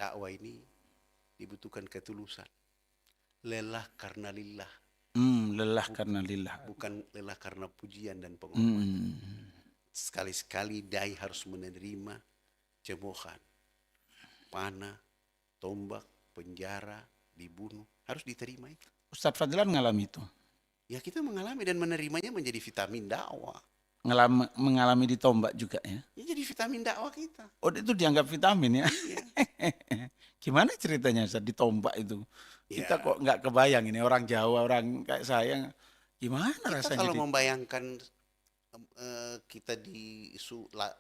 dakwah ini dibutuhkan ketulusan. Lelah karena lillah, Lelah bu- karena lillah. bukan lelah karena pujian dan penghormatan. Hmm. Sekali-sekali dai harus menerima cemoohan, panah, tombak, penjara, dibunuh. Harus diterima itu. Ustadz Fadlan ngalami itu. Ya kita mengalami dan menerimanya menjadi vitamin dakwah. Mengalami ditombak juga ya. Ya jadi vitamin dakwah kita. Oh, itu dianggap vitamin ya. Iya. Gimana ceritanya Ustadz ditombak itu? Kita Ya, kok nggak kebayang ini orang Jawa, orang kayak saya. Gimana kita rasanya kalau membayangkan kita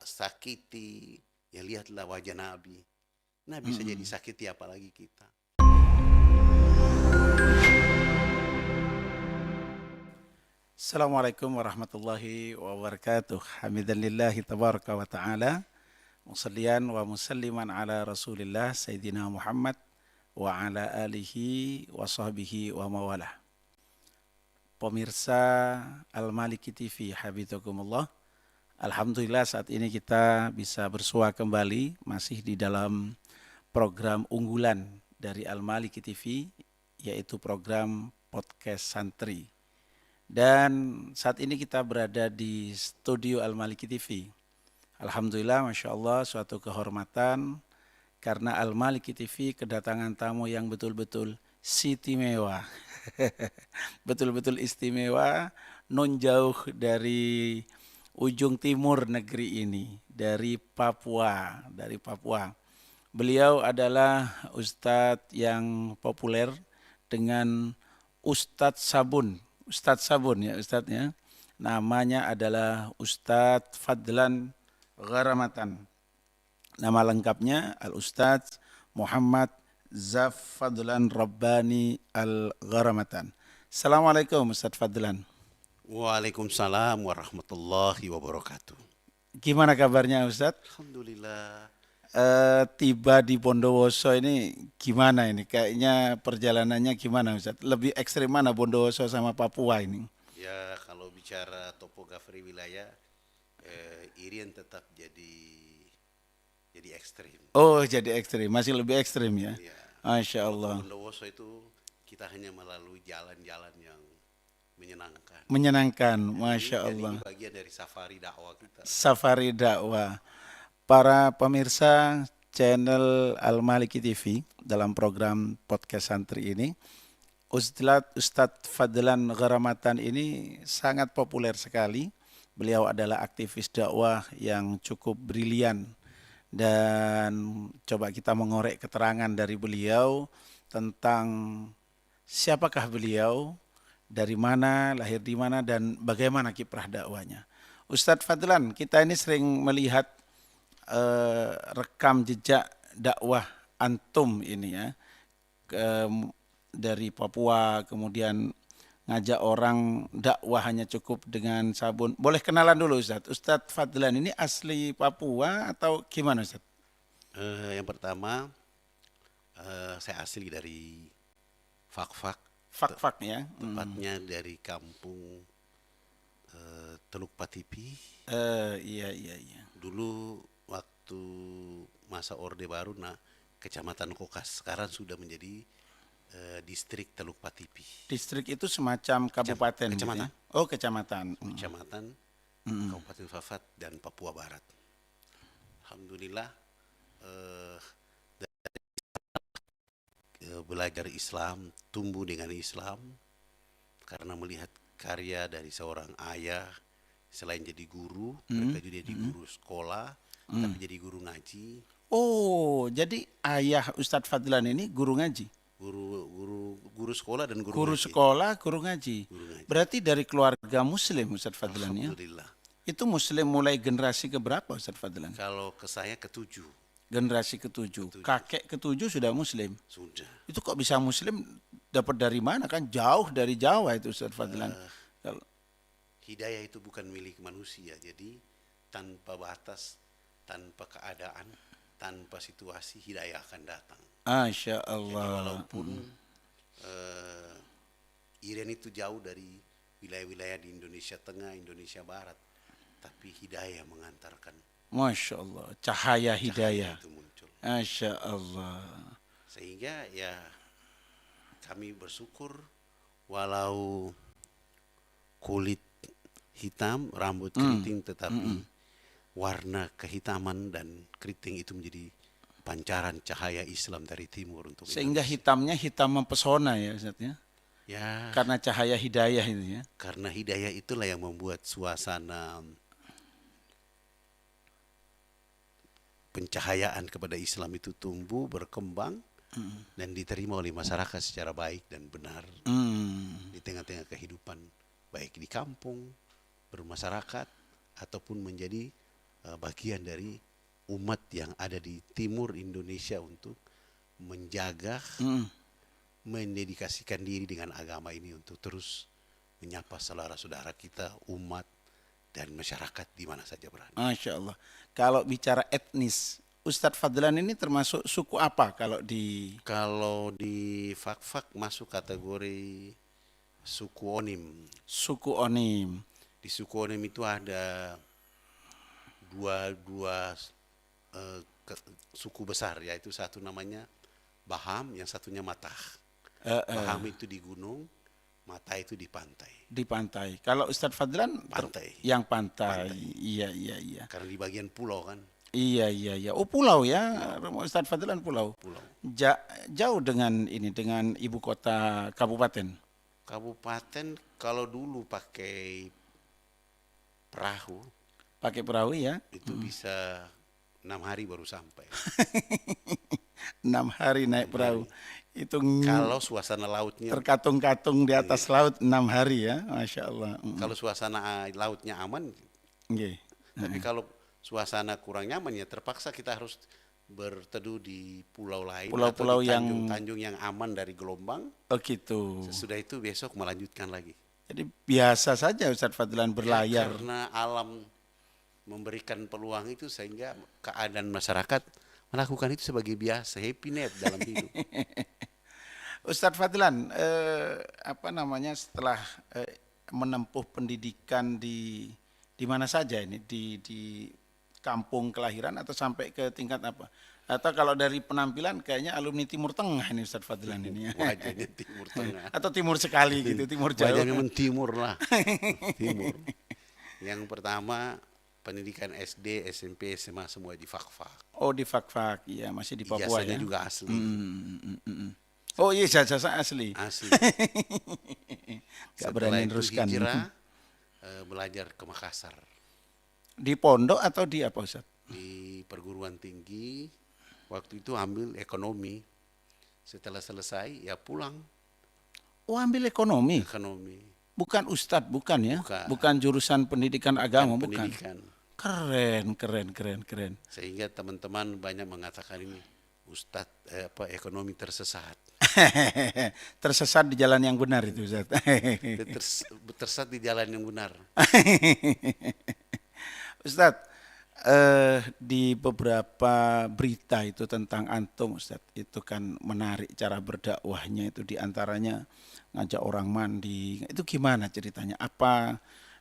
sakiti, ya lihatlah wajah Nabi. Nabi saja Mm-mm. disakiti apalagi kita. Assalamualaikum warahmatullahi wabarakatuh. Hamidan lillahi tabaraka wa ta'ala. Musallian wa musalliman ala rasulillah Sayyidina Muhammad wa ala alihi wa sahbihi wa mawalah. Pemirsa Al-Maliki TV, habibakumullah. Alhamdulillah saat ini kita bisa bersua kembali masih di dalam program unggulan dari Al-Maliki TV, yaitu program podcast santri. Dan saat ini kita berada di studio Al-Maliki TV. Alhamdulillah, Masya Allah, suatu kehormatan karena Al-Maliki TV kedatangan tamu yang betul-betul istimewa. Betul-betul istimewa, non jauh dari ujung timur negeri ini, dari Papua, Beliau adalah Ustadz yang populer dengan Ustadz Sabun ya Ustadznya. Namanya adalah Ustadz Fadlan Gharamatan. Nama lengkapnya Al-Ustadz Muhammad Zaf Fadlan Rabbani Al-Gharamatan. Assalamualaikum Ustadz Fadlan. Waalaikumsalam warahmatullahi wabarakatuh. Gimana kabarnya Ustadz? Alhamdulillah. Tiba di Bondowoso ini gimana ini? Kayaknya perjalanannya gimana Ustadz? Lebih ekstrim mana Bondowoso sama Papua ini? Ya kalau bicara topografi wilayah, Irian tetap jadi ekstrim. Oh jadi ekstrim, masih lebih ekstrim ya? Ya, Masya kalau ke Allah. Bondowoso itu kita hanya melalui jalan-jalan yang menyenangkan. Menyenangkan, Ya, Masya ini Allah. bagian dari safari dakwah kita. Safari dakwah. Para pemirsa channel Al-Maliki TV dalam program podcast santri ini, Ustadz Fadlan Gharamatan ini sangat populer sekali. Beliau adalah aktivis dakwah yang cukup brilian dan coba kita mengorek keterangan dari beliau tentang siapakah beliau, dari mana, lahir di mana, dan bagaimana kiprah dakwanya. Ustadz Fadlan, kita ini sering melihat rekam jejak dakwah antum ini ya, dari Papua, kemudian ngajak orang dakwah hanya cukup dengan sabun. Boleh kenalan dulu Ustadz. Ustadz Fadlan ini asli Papua atau gimana Ustadz? Yang pertama, saya asli dari Fakfak, Fak-fak ya. tepatnya dari kampung Teluk Patipi. Iya iya iya. Dulu waktu masa Orde Baru, Kecamatan Kokas, sekarang sudah menjadi distrik Teluk Patipi. Distrik itu semacam kabupaten gitu ya? Kecamatan. Oh kecamatan. Kecamatan Kabupaten Fafat dan Papua Barat. Alhamdulillah, eh, belajar Islam, tumbuh dengan Islam karena melihat karya dari seorang ayah. Selain jadi guru, mereka juga jadi guru sekolah, tapi jadi guru ngaji, Oh jadi ayah Ustadz Fadlan ini guru ngaji? guru sekolah dan guru Guru ngaji. sekolah, guru ngaji. Guru ngaji. Berarti dari keluarga Muslim Ustadz Fadlan ya? Alhamdulillah. Itu Muslim mulai generasi keberapa Ustadz Fadlan? Kalau ke saya ketujuh Generasi ketujuh. Kakek ketujuh sudah Muslim. sudah. Itu kok bisa Muslim dapat dari mana kan? Jauh dari Jawa itu Ustadz Fadlan. Kalau Hidayah itu bukan milik manusia, jadi tanpa batas, tanpa keadaan, tanpa situasi, hidayah akan datang. Masya Jadi Allah. walaupun Irian itu jauh dari wilayah-wilayah di Indonesia Tengah, Indonesia Barat, tapi hidayah mengantarkan Masya Allah, cahaya cahaya hidayah. itu muncul. Masya Allah. Sehingga ya kami bersyukur walau kulit hitam, rambut keriting, tetapi warna kehitaman dan keriting itu menjadi pancaran cahaya Islam dari timur untuk Sehingga Indonesia. hitamnya hitam mempesona ya Ustaz ya. Ya, Karena cahaya hidayah itu ya. karena hidayah itulah yang membuat suasana pencahayaan kepada Islam itu tumbuh, berkembang, dan diterima oleh masyarakat secara baik dan benar Hmm. di tengah-tengah kehidupan, baik di kampung, bermasyarakat, ataupun menjadi bagian dari umat yang ada di timur Indonesia untuk menjaga, mendedikasikan diri dengan agama ini untuk terus menyapa saudara-saudara kita, umat, dan masyarakat di mana saja berada. Masya Allah. Kalau bicara etnis, Ustadz Fadlan ini termasuk suku apa kalau di Kalau di Fak-Fak masuk kategori suku Onim. suku Onim? Di suku Onim itu ada dua suku besar, yaitu satu namanya Baham, yang satunya Matah. Baham itu di gunung, Matah itu di pantai. Di pantai. Kalau Ustadz Fadlan Pantai. yang pantai. Iya, iya, iya. Karena di bagian pulau kan, Iya, iya, iya. Oh, pulau ya. Ustadz Fadlan pulau. pulau. Jauh dengan ini dengan ibu kota kabupaten. Kabupaten kalau dulu pakai perahu Pakai perahu ya. itu bisa 6 hari baru sampai. 6 hari naik perahu. Itu Kalau suasana lautnya, terkatung-katung di atas laut 6 hari ya. Masya Allah. kalau suasana lautnya aman, Nggih. tapi kalau suasana kurang nyaman ya terpaksa kita harus berteduh di pulau lain Pulau-pulau atau di yang tanjung-tanjung yang aman dari gelombang. Oh gitu. Sesudah itu besok melanjutkan lagi. Jadi biasa saja Ustadz Fadlan berlayar. Karena alam memberikan peluang itu sehingga keadaan masyarakat melakukan itu sebagai biasa, happy net dalam hidup. Ustadz Fadlan, setelah menempuh pendidikan di mana saja ini di kampung kelahiran atau sampai ke tingkat apa? Atau kalau dari penampilan kayaknya alumni Timur Tengah ini Ustadz Fadlan ini ya. Wajahnya Timur Tengah. Atau timur sekali gitu, timur jauh. Wajahnya mentimur lah. Timur. Yang pertama pendidikan SD, SMP, SMA semua di Fak-Fak. Oh di Fak-Fak, ya masih di Papua Ijazahnya ya. juga asli. Oh iya jasa asli. Asli. Gak Setelah berani itu teruskan. hijrah, belajar ke Makassar. Di pondok atau di apa Ustaz? Di perguruan tinggi, waktu itu ambil ekonomi. Setelah selesai ya pulang Oh ambil ekonomi, ekonomi. bukan Ustadz, bukan ya? Bukan. Bukan jurusan pendidikan agama, bukan. Pendidikan. Keren. Sehingga teman-teman banyak mengatakan ini Ustadz ekonomi tersesat. Tersesat di jalan yang benar itu Ustaz. Tersesat di jalan yang benar. Ustadz, di beberapa berita itu tentang antum Ustadz, itu kan menarik cara berdakwahnya itu diantaranya ngajak orang mandi. Itu gimana ceritanya? Apa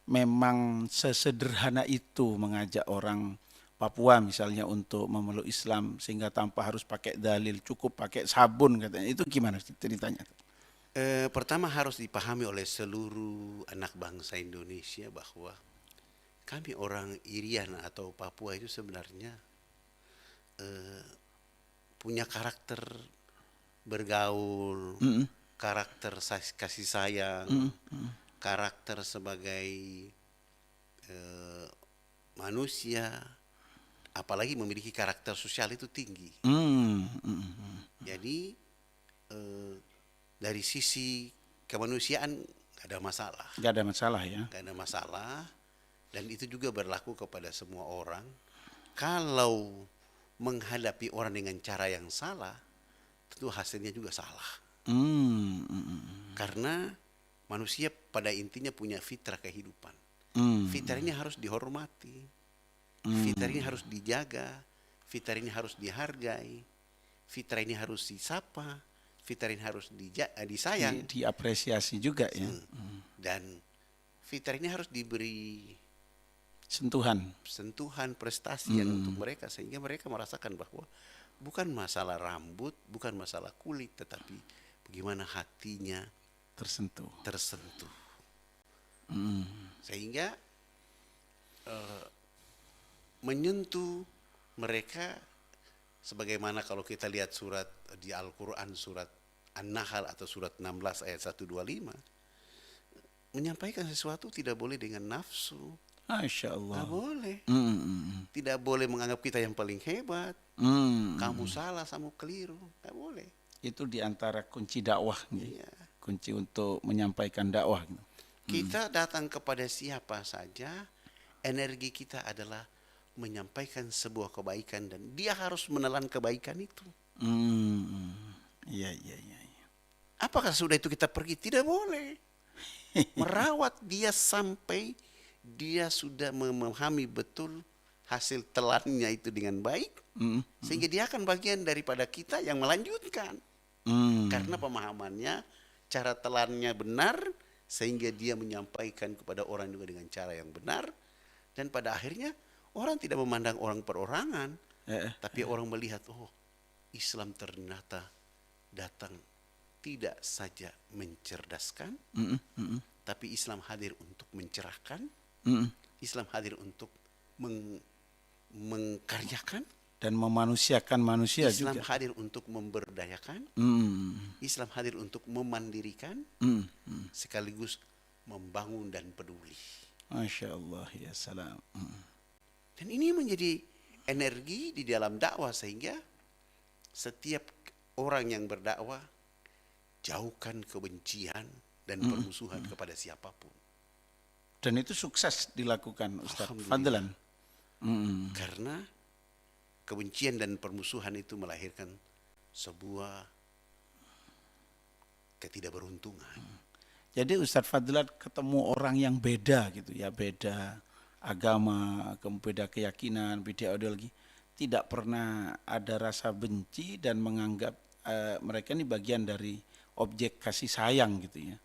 memang sesederhana itu mengajak orang Papua misalnya untuk memeluk Islam sehingga tanpa harus pakai dalil, cukup pakai sabun katanya. Itu gimana ceritanya? Pertama harus dipahami oleh seluruh anak bangsa Indonesia bahwa kami orang Irian atau Papua itu sebenarnya punya karakter bergaul, karakter kasih sayang, karakter sebagai manusia, apalagi memiliki karakter sosial itu tinggi. Jadi dari sisi kemanusiaan gak ada masalah. Gak ada masalah ya. Gak ada masalah. Dan itu juga berlaku kepada semua orang. Kalau menghadapi orang dengan cara yang salah, tentu hasilnya juga salah. Karena manusia pada intinya punya fitrah kehidupan. Fitrah ini harus dihormati. Fitrah ini harus dijaga. Fitrah ini harus dihargai. Fitrah ini harus disapa. Fitrah ini harus disayang. Diapresiasi juga ya. Dan fitrah ini harus diberi sentuhan prestasi yang untuk mereka, sehingga mereka merasakan bahwa bukan masalah rambut, bukan masalah kulit, tetapi bagaimana hatinya tersentuh. Sehingga menyentuh mereka, sebagaimana kalau kita lihat surat di Al-Quran, surat An-Nahl atau surat 16 ayat 125, menyampaikan sesuatu tidak boleh dengan nafsu. Masya Allah. Nggak boleh. Tidak boleh menganggap kita yang paling hebat. Kamu salah, kamu keliru. Nggak boleh. Itu diantara kunci dakwah. Iya. Kunci untuk menyampaikan dakwah. Kita datang kepada siapa saja, energi kita adalah menyampaikan sebuah kebaikan, dan dia harus menelan kebaikan itu. Iya. Apakah sudah itu kita pergi? Tidak boleh. Merawat dia sampai dia sudah memahami betul hasil telannya itu dengan baik, sehingga dia akan bagian daripada kita yang melanjutkan. Karena pemahamannya, cara telannya benar, sehingga dia menyampaikan kepada orang juga dengan cara yang benar, dan pada akhirnya orang tidak memandang orang perorangan, tapi orang melihat, oh, Islam ternyata datang tidak saja mencerdaskan, tapi Islam hadir untuk mencerahkan, Islam hadir untuk mengkaryakan, dan memanusiakan manusia Islam juga. hadir untuk memberdayakan, Islam hadir untuk memandirikan, sekaligus membangun dan peduli. Masya Allah, ya salam. Dan ini menjadi energi di dalam dakwah, sehingga setiap orang yang berdakwah, jauhkan kebencian dan permusuhan kepada siapapun. Dan itu sukses dilakukan, Ustaz Alhamdulillah. Fadlan. Karena kebencian dan permusuhan itu melahirkan sebuah ketidakberuntungan. Jadi Ustaz Fadlan ketemu orang yang beda gitu ya, beda agama, beda keyakinan, beda ideologi, tidak pernah ada rasa benci dan menganggap mereka ini bagian dari objek kasih sayang gitu ya.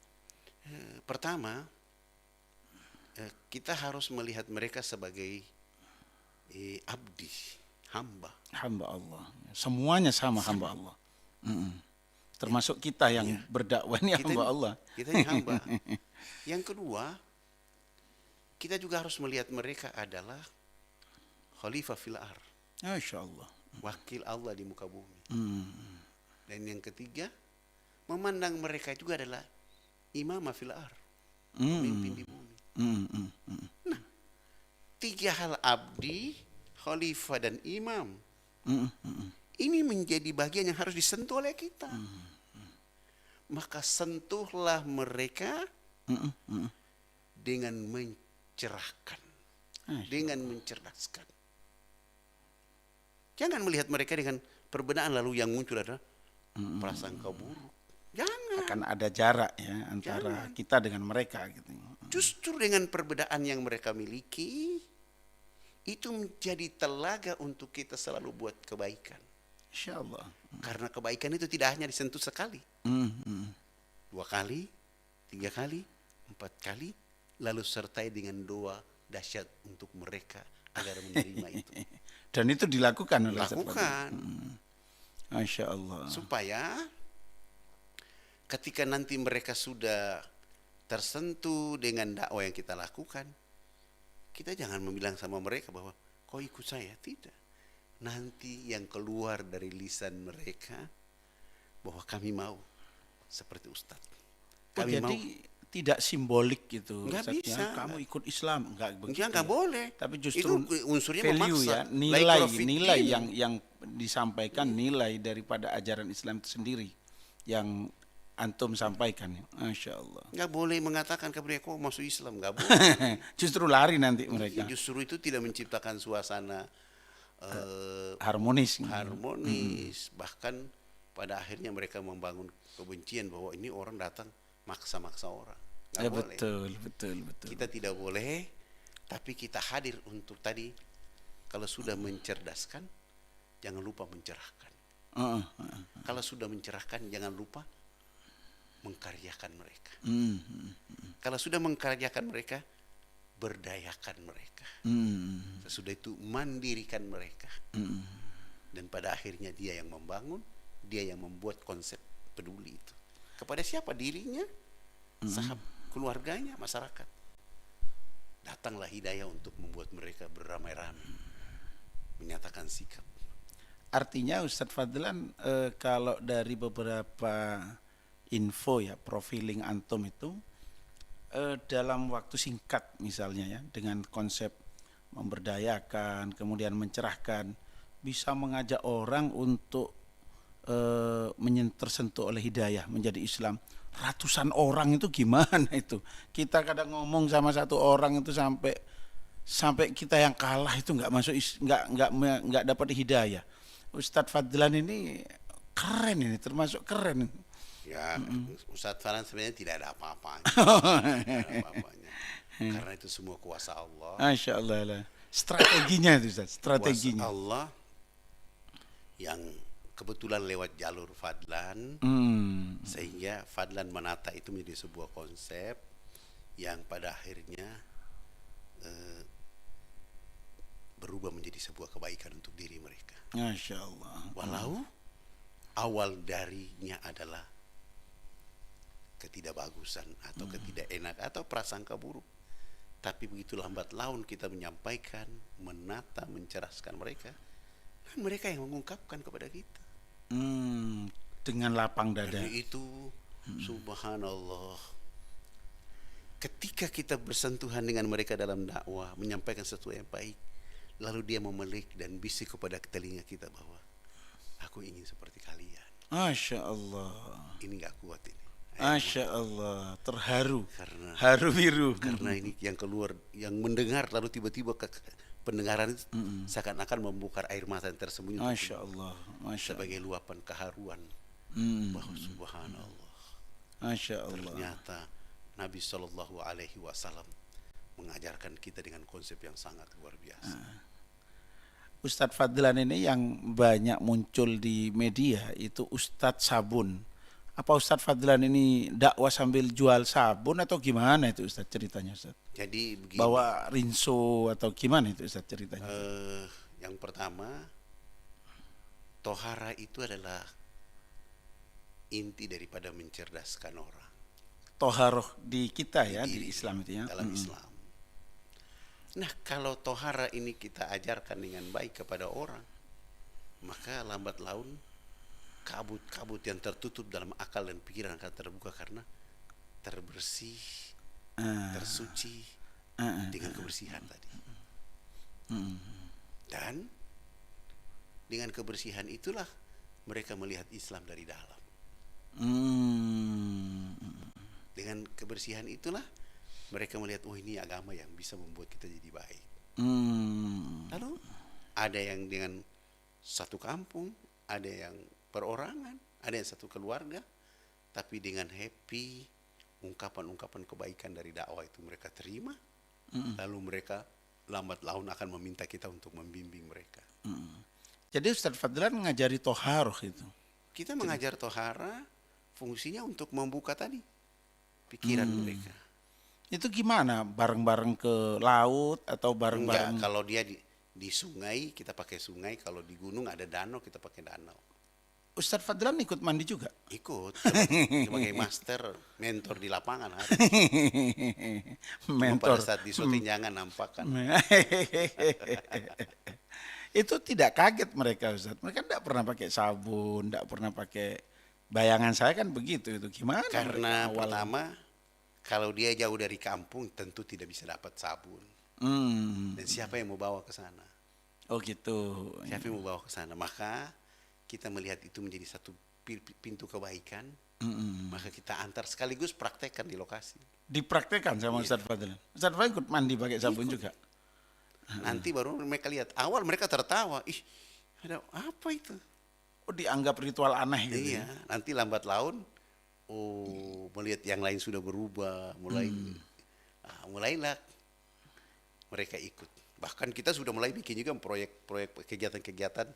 Pertama, kita harus melihat mereka sebagai abdi, hamba. Hamba Allah. Semuanya sama hamba Allah. Termasuk kita yang berdakwah ini hamba Allah. Kita yang hamba. Yang kedua, kita juga harus melihat mereka adalah khalifah fil ard. Masya Allah. Wakil Allah di muka bumi. Dan yang ketiga, memandang mereka juga adalah imam fil ard, pemimpin di bumi. Nah, tiga hal, abdi, khalifah, dan imam, ini menjadi bagian yang harus disentuh oleh kita. Maka sentuhlah mereka dengan mencerahkan, dengan mencerdaskan. Jangan melihat mereka dengan perbedaan lalu yang muncul adalah prasangka buruk. Jangan. Akan ada jarak ya antara kita dengan mereka gitu. Justru dengan perbedaan yang mereka miliki, itu menjadi telaga untuk kita selalu buat kebaikan. Insya Allah. Karena kebaikan itu tidak hanya disentuh sekali, 2 kali, 3 kali, 4 kali, lalu sertai dengan doa dahsyat untuk mereka agar menerima itu. Dan itu dilakukan oleh Lakukan. Masya Allah. Supaya ketika nanti mereka sudah tersentuh dengan dakwah yang kita lakukan, kita jangan bilang sama mereka bahwa kau ikut saya. Tidak. Nanti yang keluar dari lisan mereka bahwa kami mau seperti Ustadz. Kami jadi mau. tidak simbolik gitu. Nggak Ustaz, bisa. ya. Kamu ikut Islam enggak begitu. Nggak boleh. Tapi justru itu unsurnya value memaksa. ya, nilai yang disampaikan, nilai daripada ajaran Islam itu sendiri yang antum sampaikan. Masya Allah. Nggak boleh mengatakan kepada kau masuk Islam, nggak boleh. Justru lari nanti mereka. Justru itu tidak menciptakan suasana Harmonis. Bahkan pada akhirnya mereka membangun kebencian bahwa ini orang datang maksa-maksa orang. Nggak boleh. Betul. Kita tidak boleh, tapi kita hadir untuk tadi, kalau sudah mencerdaskan, jangan lupa mencerahkan. Kalau sudah mencerahkan, jangan lupa mengkaryakan mereka. Kalau sudah mengkaryakan mereka, berdayakan mereka. Hmm. Sesudah itu mandirikan mereka. Hmm. Dan pada akhirnya dia yang membangun, dia yang membuat konsep peduli itu. Kepada siapa? Dirinya, sahabat, keluarganya, masyarakat. Datanglah hidayah untuk membuat mereka beramai-ramai, menyatakan sikap. Artinya Ustadz Fadlan, kalau dari beberapa info ya, profiling antum itu, dalam waktu singkat misalnya ya, dengan konsep memberdayakan, kemudian mencerahkan, bisa mengajak orang untuk tersentuh oleh hidayah menjadi Islam. Ratusan orang itu gimana itu? Kita kadang ngomong sama satu orang itu sampai kita yang kalah itu nggak masuk, nggak dapat hidayah. Ustadz Fadlan ini keren, ini termasuk keren. Ya, Ustadz Farhan sebenarnya tidak ada apa-apanya. Tidak ada apa-apanya. Karena itu semua kuasa Allah. Masya Allah lah. Strateginya itu Ustadz, Kuasa strateginya. Allah yang kebetulan lewat jalur Fadlan, sehingga Fadlan menata itu menjadi sebuah konsep yang pada akhirnya berubah menjadi sebuah kebaikan untuk diri mereka. Masya Allah. Walau awal darinya adalah ketidakbagusan atau ketidakenak atau prasangka buruk, tapi begitu lambat laun kita menyampaikan, menata, mencerahkan mereka, dan mereka yang mengungkapkan kepada kita. Dengan lapang dada. Dan itu subhanallah, ketika kita bersentuhan dengan mereka dalam dakwah, menyampaikan sesuatu yang baik, lalu dia memelik dan bisik kepada telinga kita bahwa aku ingin seperti kalian. Masya Allah. Ini gak kuat ini. Masya Allah, terharu, Karena haru biru. karena ini yang keluar, yang mendengar lalu tiba-tiba pendengaran itu seakan-akan membuka air mata yang tersembunyi Masya Allah, Masya Allah. sebagai luapan keharuan bahwa subhanallah, Masya Allah. ternyata Nabi Shallallahu Alaihi Wasallam mengajarkan kita dengan konsep yang sangat luar biasa. Ustadz Fadlan ini yang banyak muncul di media itu Ustadz Sabun. Apa Ustadz Fadlan ini dakwah sambil jual sabun atau gimana itu Ustadz ceritanya Ustadz? Jadi begini, Bawa rinso atau gimana itu Ustadz ceritanya? yang pertama, tohara itu adalah inti daripada mencerdaskan orang. Toharoh di kita ya, Diri, di Islam itu ya. dalam Islam. Nah, kalau tohara ini kita ajarkan dengan baik kepada orang, maka lambat laun kabut-kabut yang tertutup dalam akal dan pikiran akan terbuka karena terbersih, tersuci dengan kebersihan tadi. Dan dengan kebersihan itulah mereka melihat Islam dari dalam. Dengan kebersihan itulah mereka melihat, oh ini agama yang bisa membuat kita jadi baik. Lalu ada yang dengan satu kampung, ada yang perorangan, ada yang satu keluarga, tapi dengan happy, ungkapan-ungkapan kebaikan dari dakwah itu mereka terima, lalu mereka lambat laun akan meminta kita untuk membimbing mereka. Jadi Ustadz Fadlan ngajari toharoh itu. Kita mengajar tohara fungsinya untuk membuka tadi pikiran mereka. Itu gimana? Bareng-bareng ke laut atau bareng-bareng? Enggak, kalau dia di sungai kita pakai sungai, kalau di gunung ada danau kita pakai danau. Ustadz Fadlan ikut mandi juga? Ikut sebagai master, mentor di lapangan harus. Cuma pada saat di syuting jangan nampakkan. Itu tidak kaget mereka Ustadz. Mereka tidak pernah pakai sabun, tidak pernah pakai. Bayangan saya kan begitu itu. Gimana? Karena pertama, kalau dia jauh dari kampung tentu tidak bisa dapat sabun. Dan siapa yang mau bawa ke sana? Oh gitu. Siapa yang mau bawa ke sana? Maka kita melihat itu menjadi satu pintu kebaikan. Maka kita antar sekaligus praktekkan di lokasi. Dipraktekkan sama Ustadz Fadlan. Ustadz Fadlan ikut mandi pakai sabun juga. Nanti baru mereka lihat. Awal mereka tertawa. Ih, ada apa itu? Oh dianggap ritual aneh gitu. Iya, nanti lambat laun, oh melihat yang lain sudah berubah, mulailah mereka ikut. Bahkan kita sudah mulai bikin juga proyek-proyek kegiatan-kegiatan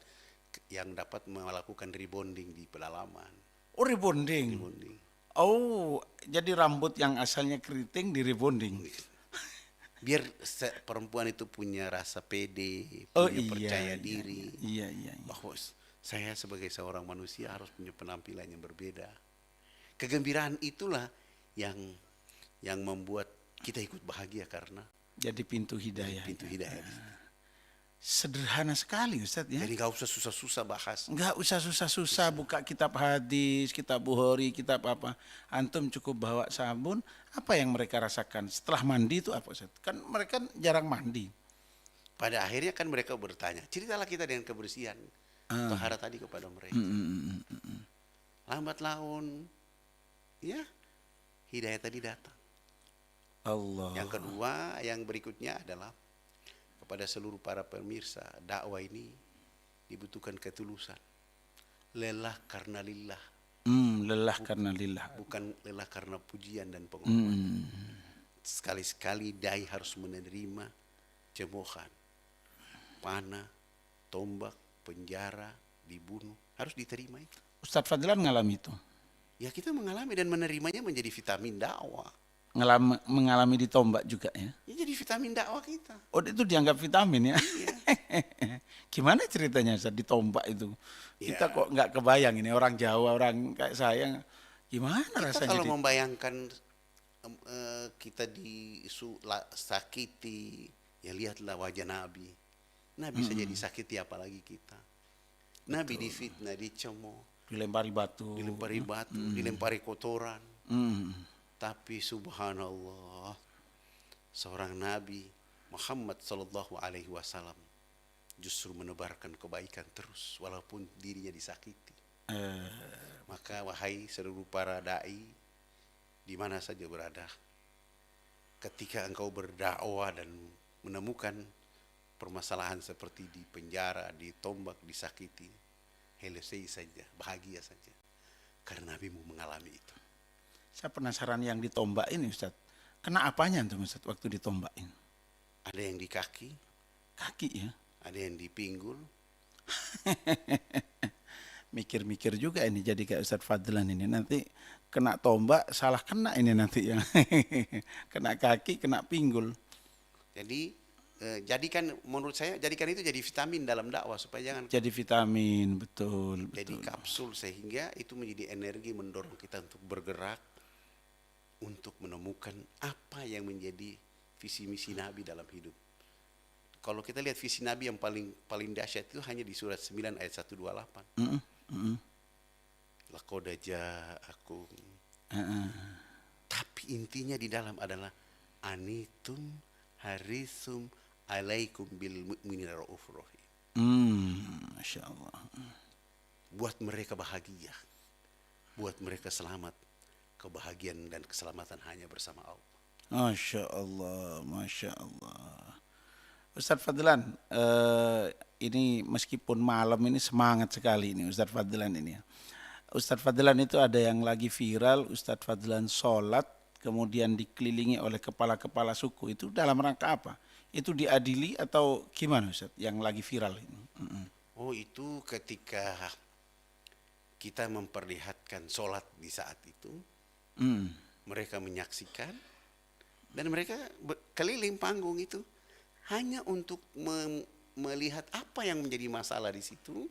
yang dapat melakukan rebonding di pedalaman. Oh rebonding. Oh jadi rambut yang asalnya keriting di rebonding. Biar perempuan itu punya rasa pede, Oh punya iya, percaya iya, diri iya, iya, iya. bahwa saya sebagai seorang manusia harus punya penampilan yang berbeda. Kegembiraan itulah yang membuat kita ikut bahagia karena Jadi pintu jadi hidayah. pintu hidayah di situ. Sederhana sekali Ustadz ya. Jadi nggak usah susah-susah bahas. Enggak usah susah-susah buka kitab hadis, kitab Bukhari, kitab apa. Antum cukup bawa sabun. Apa yang mereka rasakan setelah mandi itu apa Ustadz? Kan mereka jarang mandi. Pada akhirnya kan mereka bertanya, ceritalah kita dengan kebersihan tohara tadi kepada mereka. Lambat laun, ya hidayah tadi datang. Allah. Yang kedua, yang berikutnya adalah kepada seluruh para pemirsa, dakwah ini dibutuhkan ketulusan. Lelah karena lillah, Lelah karena lillah. bukan lelah karena pujian dan penghormatan. Sekali-sekali dai harus menerima cemoohan, panah, tombak, penjara, dibunuh, harus diterima itu. Ustadz Fadlan ngalami itu. Ya kita mengalami dan menerimanya menjadi vitamin dakwah. Mengalami ditombak juga ya. Ya jadi vitamin dakwah kita. Oh itu dianggap vitamin ya. Iya. Gimana ceritanya Ustadz ditombak itu? Kita Ya. kok nggak kebayang ini orang Jawa, orang kayak saya. Gimana Kita rasanya? kalau membayangkan kita sakiti, ya lihatlah wajah Nabi. Nabi saja disakiti apalagi kita. Nabi difitnah, dicemooh, Dilempari batu. dilempari batu, dilempari kotoran. Hmm. Tapi subhanallah, seorang Nabi Muhammad sallallahu alaihi wasallam justru menebarkan kebaikan terus walaupun dirinya disakiti. Maka wahai seluruh para dai di mana saja berada, ketika engkau berdakwah dan menemukan permasalahan seperti di penjara, ditombak, disakiti, selesai saja, bahagia saja, karena Nabimu mengalami itu. Saya penasaran yang ditombak ini Ustadz. Kena apanya tuh Ustadz waktu ditombakin? Ada yang di kaki, Kaki ya. ada yang di pinggul. Mikir-mikir juga ini jadi kayak Ustadz Fadlan ini. Nanti kena tombak salah kena ini nanti ya. Kena kaki, kena pinggul. Jadi jadikan, menurut saya jadikan itu jadi vitamin dalam dakwah supaya jangan Jadi vitamin, betul. jadi kapsul, sehingga itu menjadi energi mendorong kita untuk bergerak, untuk menemukan apa yang menjadi visi misi Nabi dalam hidup. Kalau kita lihat visi Nabi yang paling dahsyat itu hanya di surat 9 ayat 128. Laqad ja'akum. Tapi intinya di dalam adalah anitum harisum alaikum bil mu'minina raufur rahim. Masya Allah. Buat mereka bahagia, buat mereka selamat. Kebahagiaan dan keselamatan hanya bersama Allah. Masya Allah, Masya Allah. Ustadz Fadlan, ini meskipun malam ini semangat sekali ini Ustadz Fadlan ini ya. Ustadz Fadlan itu ada yang lagi viral, Ustadz Fadlan sholat, kemudian dikelilingi oleh kepala-kepala suku. Itu dalam rangka apa? Itu diadili atau gimana Ustadz yang lagi viral ini? Oh, itu ketika kita memperlihatkan sholat di saat itu, mereka menyaksikan dan mereka keliling panggung itu hanya untuk melihat apa yang menjadi masalah di situ.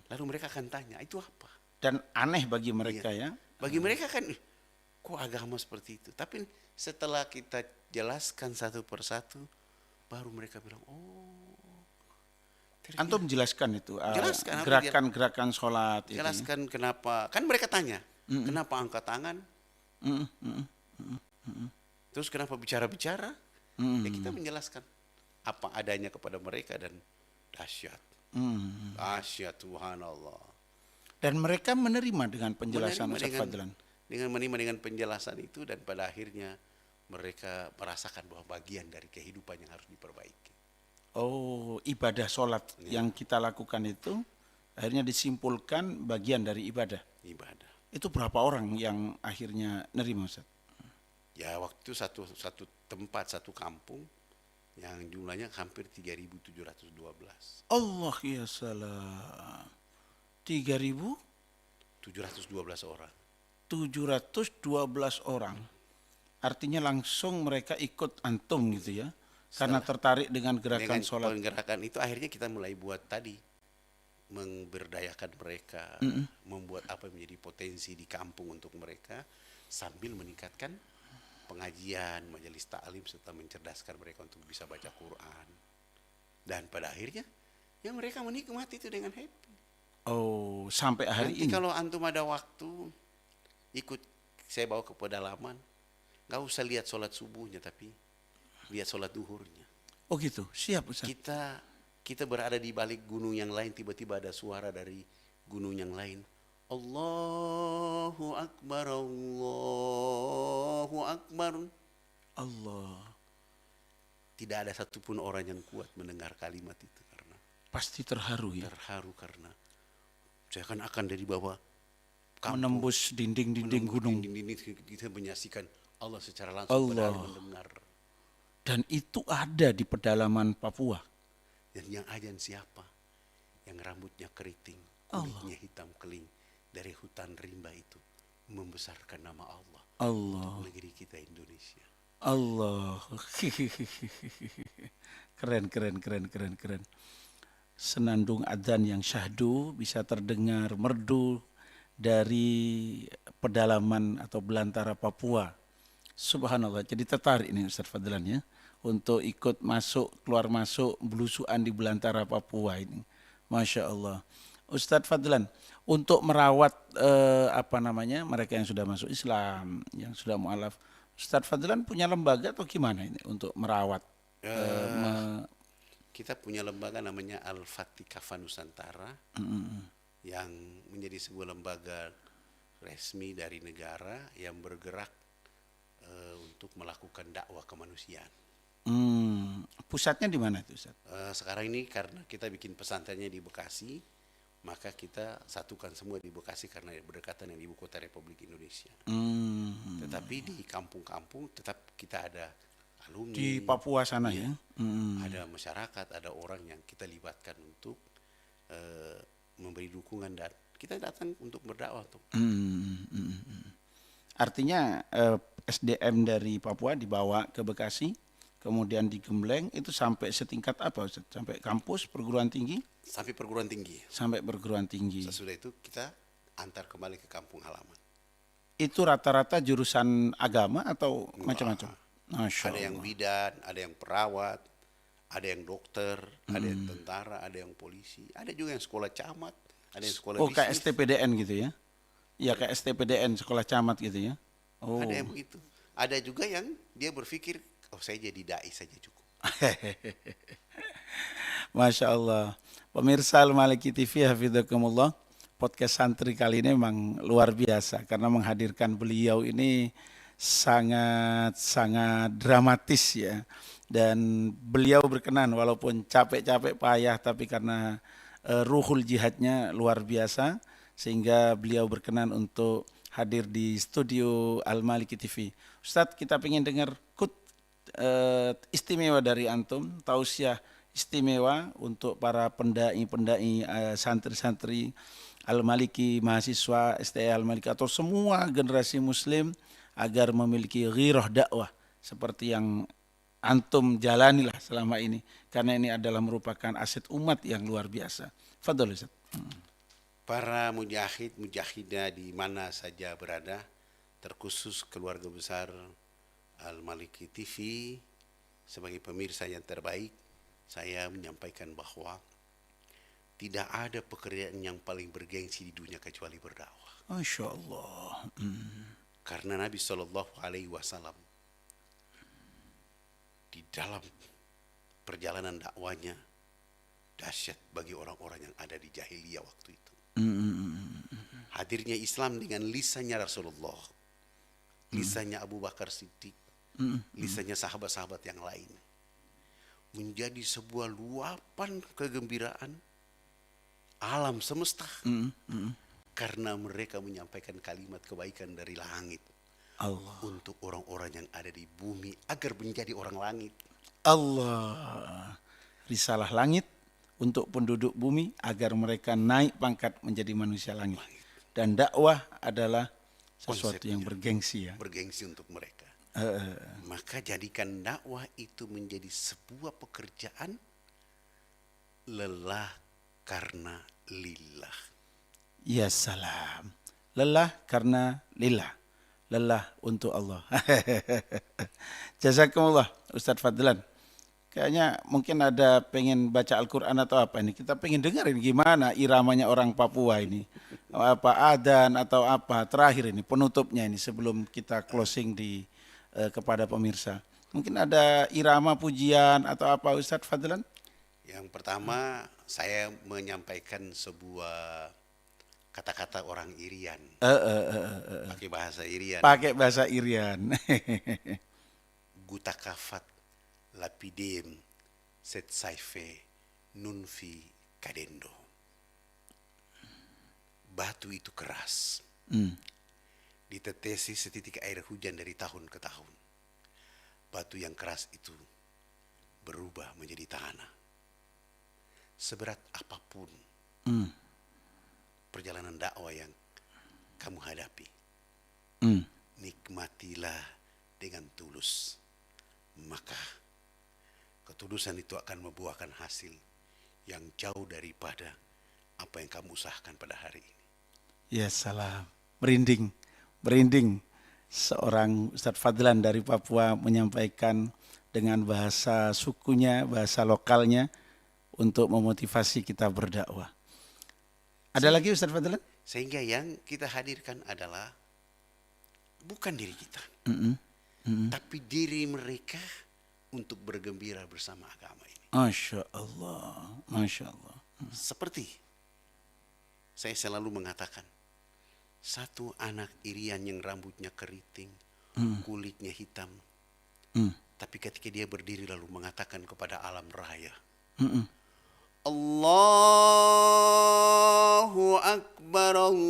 Lalu mereka akan tanya, itu apa? Dan aneh bagi mereka ya. Bagi mereka kan, kok agama seperti itu? Tapi setelah kita jelaskan satu persatu, baru mereka bilang, oh. Antum jelaskan itu, Jelaskan, gerakan-gerakan sholat. Jelaskan kenapa, kan mereka tanya, kenapa angkat tangan? Terus kenapa bicara-bicara? Ya kita menjelaskan apa adanya kepada mereka dan dahsyat. Dahsyat, subhanallah. Dan mereka menerima dengan penjelasan Ustadz Fadlan. Dengan menerima dengan penjelasan itu, dan pada akhirnya mereka merasakan bahwa bagian dari kehidupan yang harus diperbaiki. Oh, ibadah sholat yang kita lakukan itu akhirnya disimpulkan bagian dari ibadah. Ibadah. Itu berapa orang yang akhirnya nerima Ustadz? Ya waktu itu satu tempat, satu kampung yang jumlahnya hampir 3.712. Allah ya salam. 3.712 712 orang. orang. Artinya langsung mereka ikut antum gitu ya, karena tertarik dengan gerakan Dengan sholat. penggerakan itu akhirnya kita mulai buat tadi, memberdayakan mereka, membuat apa yang menjadi potensi di kampung untuk mereka, sambil meningkatkan pengajian, majelis taklim, serta mencerdaskan mereka untuk bisa baca Quran. Dan pada akhirnya, ya mereka menikmati itu dengan happy. Oh, sampai hari Nanti ini. kalau antum ada waktu, ikut saya bawa ke pedalaman, nggak usah lihat sholat subuhnya, tapi lihat sholat duhurnya. Oh gitu, siap Ustaz. Kita berada di balik gunung yang lain, tiba-tiba ada suara dari gunung yang lain. Allahu Akbar, Allahu Akbar. Allah, Tidak ada satupun orang yang kuat mendengar kalimat itu karena pasti terharu ya, terharu, karena seakan-akan dari bawah kampung, menembus dinding-dinding menembus gunung. dinding-dinding, kita menyaksikan Allah secara langsung, Allah. padahal mendengar. Dan itu ada di pedalaman Papua. Dan yang ajan siapa? Yang rambutnya keriting, kulitnya hitam keling, dari hutan rimba itu, membesarkan nama Allah Allah, untuk negeri kita Indonesia. Allah. Keren, keren, keren, keren, keren. Senandung adzan yang syahdu bisa terdengar merdu dari pedalaman atau belantara Papua. Subhanallah. Jadi tertarik ini Ustaz Fadlan ya, untuk ikut masuk, keluar masuk, belusuan di belantara Papua ini. Masya Allah. Ustadz Fadlan, untuk merawat mereka yang sudah masuk Islam, yang sudah mu'alaf, Ustadz Fadlan punya lembaga atau gimana ini untuk merawat? Kita punya lembaga namanya Al-Fatih Kafah Nusantara, yang menjadi sebuah lembaga resmi dari negara yang bergerak untuk melakukan dakwah kemanusiaan. Pusatnya di mana itu Ustaz? Sekarang ini karena kita bikin pesantrennya di Bekasi, maka kita satukan semua di Bekasi karena berdekatan dengan Ibu Kota Republik Indonesia. Tetapi di kampung-kampung tetap kita ada alumni. Di Papua sana ya? Ada masyarakat, ada orang yang kita libatkan untuk memberi dukungan, dan kita datang untuk berdakwah. Artinya SDM dari Papua dibawa ke Bekasi, kemudian digembleng, itu sampai setingkat apa Ustaz? Sampai kampus, perguruan tinggi? Sampai perguruan tinggi. Sampai perguruan tinggi. Sesudah itu kita antar kembali ke kampung halaman. Itu rata-rata jurusan agama atau macam-macam? Masya Ada yang Allah. bidan, ada yang perawat, ada yang dokter, ada yang tentara, ada yang polisi, ada juga yang sekolah camat, ada yang sekolah Oh, kayak bisnis, STPDN gitu ya? Ya kayak STPDN, sekolah camat gitu ya? Oh. ada yang begitu. Ada juga yang dia berpikir, oh saya jadi dai saja cukup. Masya Allah. Pemirsa Al-Maliki TV, hafidhakumullah. Podcast santri kali ini memang luar biasa karena menghadirkan beliau ini sangat dramatis ya. Dan beliau berkenan walaupun capek-capek payah, tapi karena ruhul jihadnya luar biasa, sehingga beliau berkenan untuk hadir di studio Al-Maliki TV. Ustadz, kita ingin dengar istimewa dari antum, tausiah istimewa untuk para pendai-pendai, santri-santri Al-Maliki, mahasiswa STI Al-Maliki, atau semua generasi muslim agar memiliki ghirah dakwah seperti yang antum jalanilah selama ini, karena ini adalah merupakan aset umat yang luar biasa. Fadhol Ustaz. Para mujahidah di mana saja berada, terkhusus keluarga besar Al-Maliki TV, sebagai pemirsa yang terbaik, saya menyampaikan bahwa tidak ada pekerjaan yang paling bergengsi di dunia kecuali berdakwah. Masya Allah. Karena Nabi SAW di dalam perjalanan dakwanya dahsyat bagi orang-orang yang ada di jahiliyah waktu itu. Hadirnya Islam dengan lisannya Rasulullah, lisannya Abu Bakar Siddiq, lisannya sahabat-sahabat yang lain, menjadi sebuah luapan kegembiraan alam semesta. Karena mereka menyampaikan kalimat kebaikan dari langit Allah. untuk orang-orang yang ada di bumi agar menjadi orang langit. Allah. Risalah langit untuk penduduk bumi agar mereka naik pangkat menjadi manusia langit. Dan dakwah adalah sesuatu yang bergengsi ya. Bergengsi untuk mereka. Maka jadikan dakwah itu menjadi sebuah pekerjaan lelah karena lillah. Ya salam. Lelah karena lillah. Lelah untuk Allah. Jazakumullah Ustadz Fadlan. Kayaknya mungkin ada pengen baca Al-Quran atau apa ini. Kita pengen dengerin gimana iramanya orang Papua ini. Apa adan atau apa. Terakhir ini penutupnya ini sebelum kita closing kepada pemirsa. Mungkin ada irama pujian atau apa Ustadz Fadlan? Yang pertama saya menyampaikan sebuah kata-kata orang Irian. Pakai bahasa Irian. Pakai bahasa Irian. Gutakafat lapidem set saife nunfi kadendo. Batu itu keras. Ditetesi setitik air hujan dari tahun ke tahun. Batu yang keras itu berubah menjadi tanah. Seberat apapun perjalanan dakwah yang kamu hadapi, nikmatilah dengan tulus. Maka ketulusan itu akan membuahkan hasil yang jauh daripada apa yang kamu usahakan pada hari ini. Ya salam. Merinding. Seorang Ustadz Fadlan dari Papua menyampaikan dengan bahasa sukunya, bahasa lokalnya untuk memotivasi kita berdakwah. Ada lagi Ustadz Fadlan? Sehingga yang kita hadirkan adalah bukan diri kita, tapi diri mereka untuk bergembira bersama agama ini. Masya Allah. Seperti saya selalu mengatakan, satu anak Irian yang rambutnya keriting, kulitnya hitam, tapi ketika dia berdiri lalu mengatakan kepada alam raya, Allahu Akbar, Allahu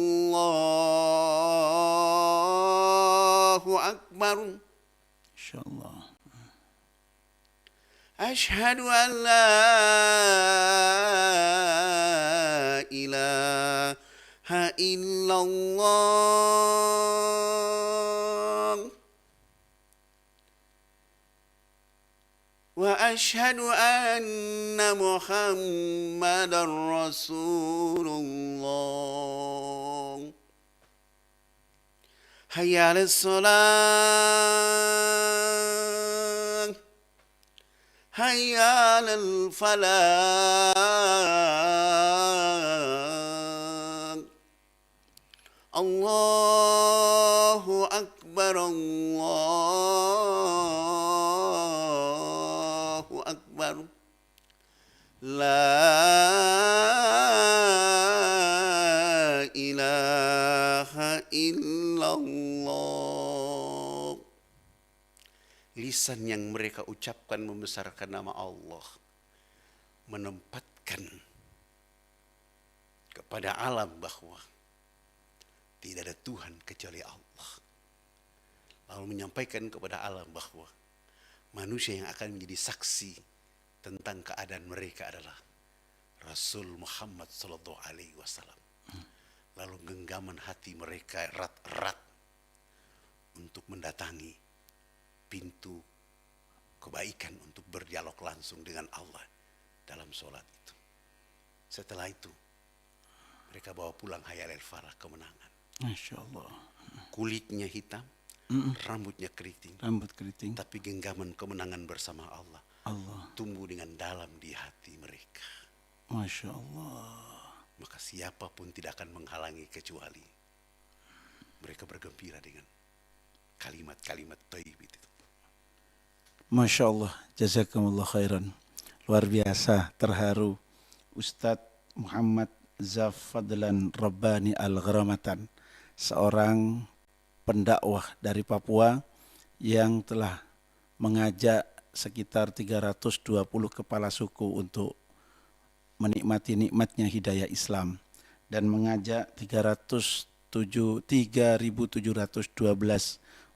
Akbar. InsyaAllah. Ashhadu an la ilaha illallah wa ashhadu anna Muhammadar Rasulullah. Hayya 'alas salat, hayya 'alal falah. Allahu Akbar, Allahu Akbar. La ilaha illallah. Lisan yang mereka ucapkan membesarkan nama Allah, menempatkan kepada alam bahwa tidak ada Tuhan kecuali Allah. Lalu menyampaikan kepada alam bahwa manusia yang akan menjadi saksi tentang keadaan mereka adalah Rasul Muhammad sallallahu alaihi wasallam. Lalu genggaman hati mereka erat-erat untuk mendatangi pintu kebaikan untuk berdialog langsung dengan Allah dalam sholat itu. Setelah itu mereka bawa pulang hayal al-falah, kemenangan. Masya Allah. Kulitnya hitam, rambutnya keriting, tapi genggaman kemenangan bersama Allah tumbuh dengan dalam di hati mereka. Masya Allah. Maka siapapun tidak akan menghalangi kecuali mereka bergembira dengan kalimat-kalimat thayyib itu. Masya Allah, jazakumullah khairan. Luar biasa, terharu. Ustadz Muhammad Zaf Fadlan Rabbani Al-Gharamatan, seorang pendakwah dari Papua yang telah mengajak sekitar 320 kepala suku untuk menikmati nikmatnya hidayah Islam dan mengajak 3.712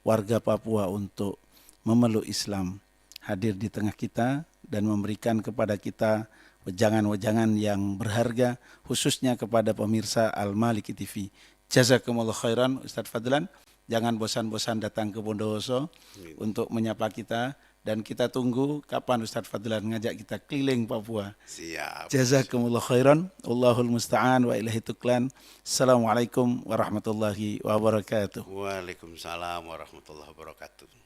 warga Papua untuk memeluk Islam, hadir di tengah kita dan memberikan kepada kita wejangan-wejangan yang berharga, khususnya kepada pemirsa Al-Maliki TV. Jazakumullah khairan Ustadz Fadlan. Jangan bosan-bosan datang ke Bondowoso untuk menyapa kita, dan kita tunggu kapan Ustadz Fadlan ngajak kita keliling Papua. Siap. Jazakumullah khairan. Allahul musta'an wa ilahi tuklan. Assalamualaikum warahmatullahi wabarakatuh. Waalaikumsalam warahmatullahi wabarakatuh.